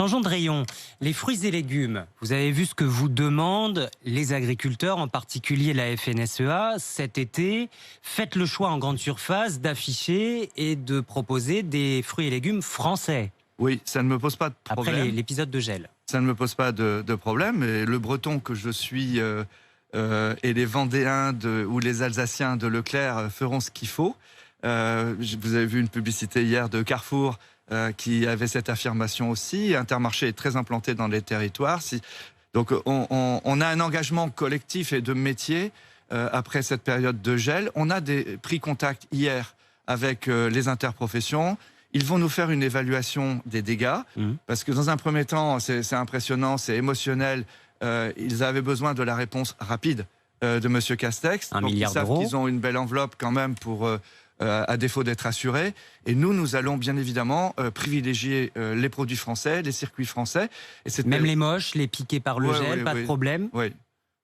Changeons de rayon. Les fruits et légumes, vous avez vu ce que vous demandent les agriculteurs, en particulier la FNSEA. Cet été, faites le choix en grande surface d'afficher et de proposer des fruits et légumes français. Oui, ça ne me pose pas de problème. Après l'épisode de gel. Ça ne me pose pas de problème. Et le breton que je suis et les Vendéens ou les Alsaciens de Leclerc feront ce qu'il faut. Vous avez vu une publicité hier de Carrefour qui avait cette affirmation aussi. Intermarché est très implanté dans les territoires. Donc on a un engagement collectif et de métier après cette période de gel. On a pris contact hier avec les interprofessions. Ils vont nous faire une évaluation des dégâts, parce que dans un premier temps, c'est impressionnant, c'est émotionnel. Ils avaient besoin de la réponse rapide de M. Castex. $1 milliard. Ils savent qu'ils ont une belle enveloppe quand même pour, à défaut d'être assurés. Et nous allons bien évidemment privilégier les produits français, les circuits français. Et même les moches, les piqués par le gel, pas de problème. Oui.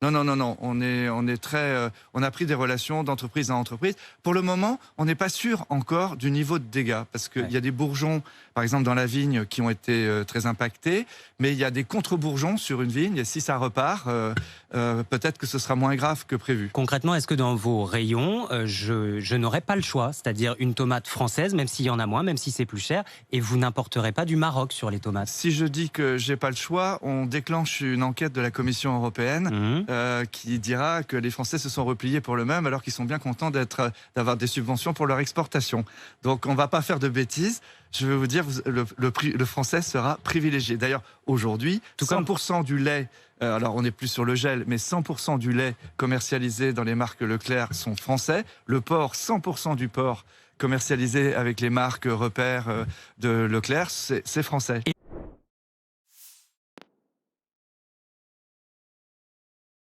Non. On est très. On a pris des relations d'entreprise à entreprise. Pour le moment, on n'est pas sûr encore du niveau de dégâts, parce qu'il y a des bourgeons, par exemple dans la vigne, qui ont été très impactés, mais il y a des contre-bourgeons sur une vigne. Et si ça repart, peut-être que ce sera moins grave que prévu. Concrètement, est-ce que dans vos rayons, je n'aurai pas le choix, c'est-à-dire une tomate française, même s'il y en a moins, même si c'est plus cher, et vous n'importerez pas du Maroc sur les tomates? Si je dis que j'ai pas le choix, on déclenche une enquête de la Commission européenne. Qui dira que les Français se sont repliés pour le même, alors qu'ils sont bien contents d'avoir des subventions pour leur exportation. Donc on ne va pas faire de bêtises. Je vais vous dire, le français sera privilégié. D'ailleurs, aujourd'hui, 100% du lait, alors on n'est plus sur le gel, mais 100% du lait commercialisé dans les marques Leclerc sont français. Le porc, 100% du porc commercialisé avec les marques repères de Leclerc, c'est français.